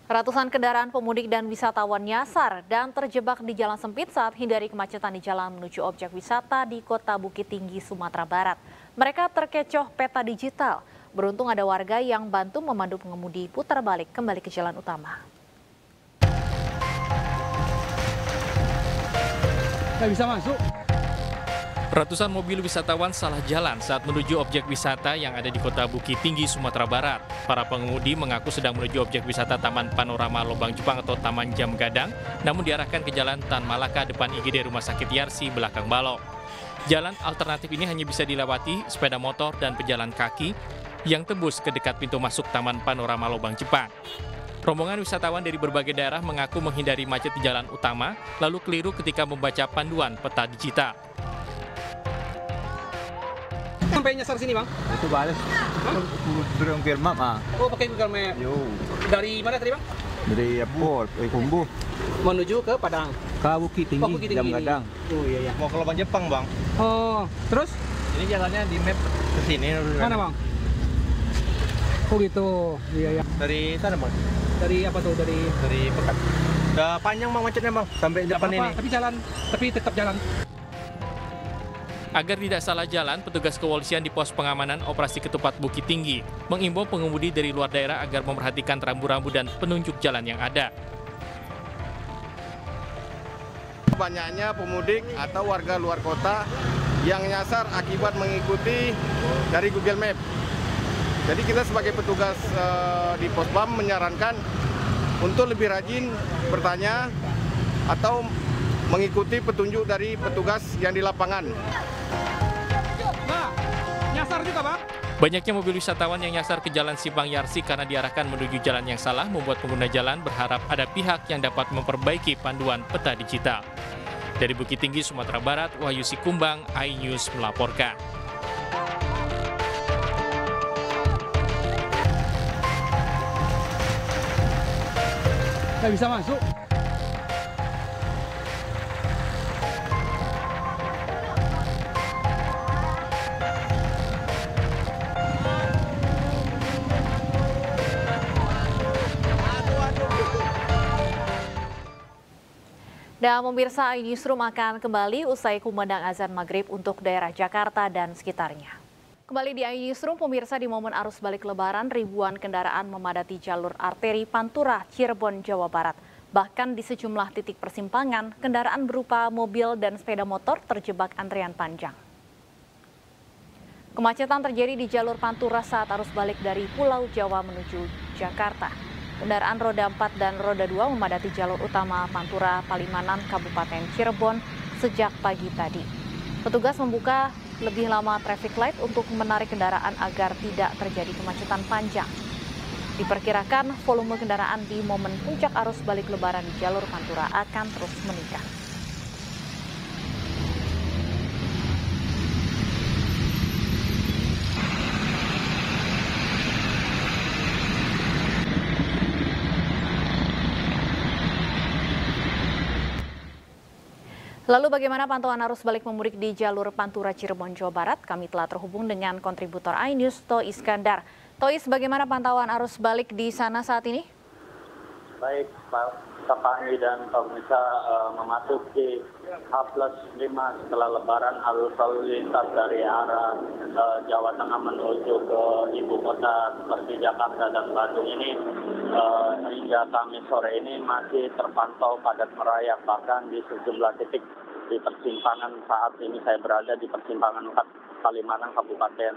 Ratusan kendaraan pemudik dan wisatawan nyasar dan terjebak di jalan sempit saat hindari kemacetan di jalan menuju objek wisata di Kota Bukit Tinggi, Sumatera Barat. Mereka terkecoh peta digital. Beruntung ada warga yang bantu memandu pengemudi putar balik kembali ke jalan utama. Nggak bisa masuk. Ratusan mobil wisatawan salah jalan saat menuju objek wisata yang ada di Kota Bukit Tinggi, Sumatera Barat. Para pengemudi mengaku sedang menuju objek wisata Taman Panorama Lobang Jepang atau Taman Jam Gadang, namun diarahkan ke Jalan Tan Malaka depan IGD Rumah Sakit Yarsi belakang Balok. Jalan alternatif ini hanya bisa dilewati sepeda motor dan pejalan kaki yang tembus ke dekat pintu masuk Taman Panorama Lobang Jepang. Rombongan wisatawan dari berbagai daerah mengaku menghindari macet di jalan utama, lalu keliru ketika membaca panduan peta digital. Sampai nyasar sini, Bang? Itu balik. Google Map, ah. Oh, pakai Google Map. Yo. Dari mana tadi, Bang? Dari airport, Kumbu. Menuju ke Padang. Ke Bukit Tinggi, Bukit Tinggi. Jam Gadang. Oh iya. Mau ke Lobang Jepang, Bang. Oh, terus? Ini jalannya di map ke sini. Mana, Bang? Oh gitu. Iya. Dari sana, Bang. Dari apa tuh? Dari Pekat. Udah panjang, Bang, macetnya, Bang. Sampai depan ini. Tapi tetap jalan. Agar tidak salah jalan, petugas kepolisian di pos pengamanan operasi ketupat Bukit Tinggi mengimbau pengemudi dari luar daerah agar memperhatikan rambu-rambu dan penunjuk jalan yang ada. Banyaknya pemudik atau warga luar kota yang nyasar akibat mengikuti dari Google Map. Jadi kita sebagai petugas di Pospam menyarankan untuk lebih rajin bertanya atau mengikuti petunjuk dari petugas yang di lapangan. Nah, nyasar juga, Bang. Banyaknya mobil wisatawan yang nyasar ke Jalan Simpang Yarsi karena diarahkan menuju jalan yang salah membuat pengguna jalan berharap ada pihak yang dapat memperbaiki panduan peta digital. Dari Bukit Tinggi, Sumatera Barat, Wahyu Sikumbang, iNews melaporkan. Nggak bisa masuk. Dan pemirsa, iNewsroom akan kembali usai kumandang azan maghrib untuk daerah Jakarta dan sekitarnya. Kembali di iNewsroom, pemirsa, di momen arus balik lebaran, ribuan kendaraan memadati jalur arteri Pantura, Cirebon, Jawa Barat. Bahkan di sejumlah titik persimpangan, kendaraan berupa mobil dan sepeda motor terjebak antrian panjang. Kemacetan terjadi di jalur Pantura saat arus balik dari Pulau Jawa menuju Jakarta. Kendaraan roda 4 dan roda 2 memadati jalur utama Pantura Palimanan, Kabupaten Cirebon sejak pagi tadi. Petugas membuka lebih lama traffic light untuk menarik kendaraan agar tidak terjadi kemacetan panjang. Diperkirakan volume kendaraan di momen puncak arus balik lebaran di jalur Pantura akan terus meningkat. Lalu bagaimana pantauan arus balik pemudik di jalur Pantura Cirebon, Jawa Barat? Kami telah terhubung dengan kontributor iNews, Tois Iskandar. Tois, bagaimana pantauan arus balik di sana saat ini? Baik, Pak Fahmi dan pemirsa, memasuki H+5 setelah Lebaran, arus lalu lintas dari arah Jawa Tengah menuju ke ibu kota seperti Jakarta dan Bandung ini hingga Kamis sore ini masih terpantau padat merayap, bahkan di sejumlah titik di persimpangan. Saat ini saya berada di persimpangan Palimanan Kabupaten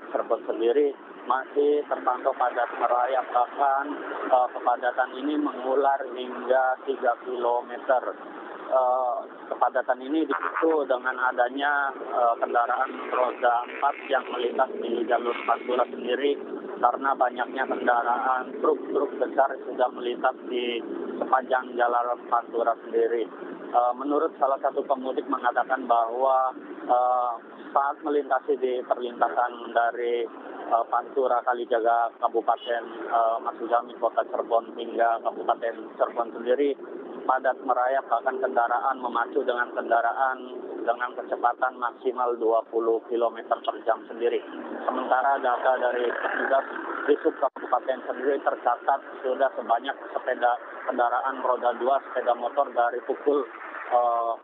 Cirebon sendiri masih terpantau padat merayap, bahkan kepadatan ini mengular hingga 3 kilometer. Kepadatan ini dipicu dengan adanya kendaraan roda 4 yang melintas di jalur Pantura sendiri karena banyaknya kendaraan truk besar sudah melintas di sepanjang jalan Pantura sendiri. Menurut salah satu pemudik mengatakan bahwa saat melintasi di perlintasan dari Pantura Kalijaga Kabupaten Masugami Kota Cirebon hingga Kabupaten Cirebon sendiri padat merayap, bahkan kendaraan memacu dengan kendaraan dengan kecepatan maksimal 20 km per jam sendiri. Sementara data dari petugas di Kabupaten Kabupaten sendiri tercatat sudah sebanyak kendaraan roda 2 sepeda motor dari pukul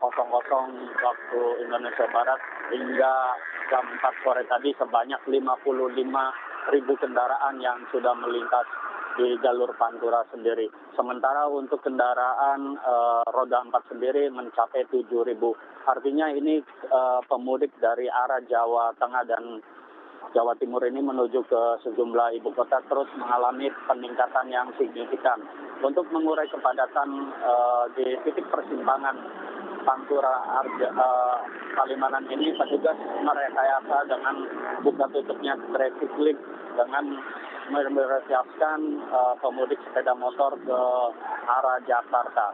00 waktu Indonesia Barat hingga jam 4 sore tadi sebanyak 55.000 kendaraan yang sudah melintas di jalur Pantura sendiri. Sementara untuk kendaraan roda 4 sendiri mencapai 7.000. Artinya ini pemudik dari arah Jawa Tengah dan Jawa Timur ini menuju ke sejumlah ibu kota terus mengalami peningkatan yang signifikan. Untuk mengurai kepadatan di titik persimpangan Pantura Palimanan ini, petugas merekayasa dengan buka tutupnya traffic light dengan memprioritaskan pemudik sepeda motor ke arah Jakarta.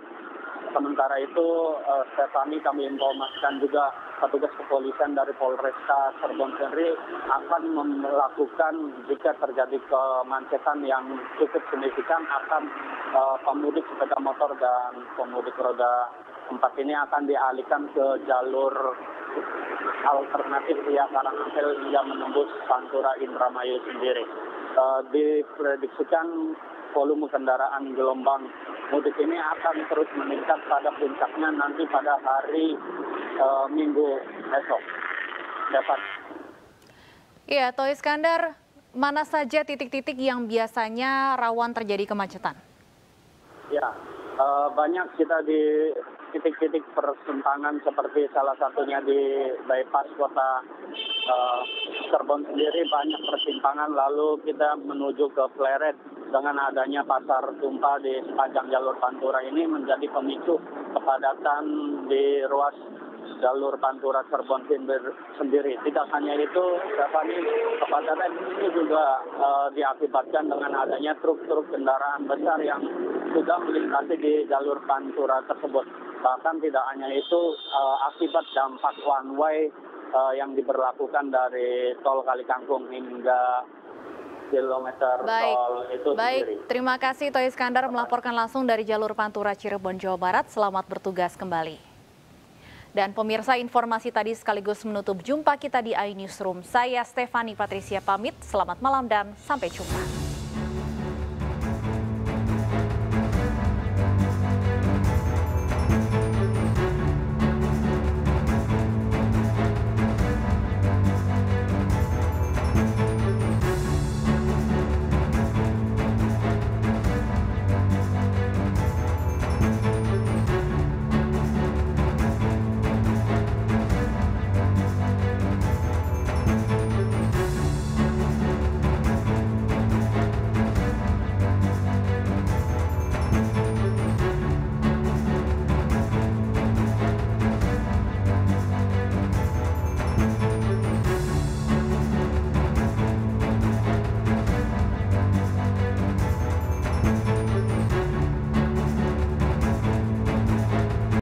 Sementara itu, Stefani, kami informasikan juga petugas kepolisian dari Polresta Cirebon sendiri akan melakukan jika terjadi kemacetan yang cukup signifikan akan pemudik sepeda motor dan pemudik roda 4 ini akan dialihkan ke jalur alternatif via Karanganyar hingga menembus Pantura Indramayu sendiri. Diprediksikan volume kendaraan gelombang mudik ini akan terus meningkat pada puncaknya nanti pada hari Minggu esok. Dapat. Iya, Toh Iskandar, mana saja titik-titik yang biasanya rawan terjadi kemacetan? Ya, banyak kita di titik-titik persimpangan seperti salah satunya di bypass kota Cirebon sendiri banyak persimpangan, lalu kita menuju ke Pleret dengan adanya pasar tumpah di sepanjang jalur Pantura ini menjadi pemicu kepadatan di ruas jalur Pantura Cirebon sendiri. Tidak hanya itu, Stefani, kepadatan ini juga diakibatkan dengan adanya truk-truk kendaraan besar yang sudah melintasi di jalur Pantura tersebut. Bahkan tidak hanya itu, akibat dampak one way yang diberlakukan dari tol Kalikangkung hingga kilometer tol itu sendiri. Terima kasih Toh Iskandar melaporkan langsung dari jalur Pantura Cirebon, Jawa Barat. Selamat bertugas kembali. Dan pemirsa, informasi tadi sekaligus menutup jumpa kita di iNewsroom. Saya Stefani Patricia pamit, selamat malam dan sampai jumpa.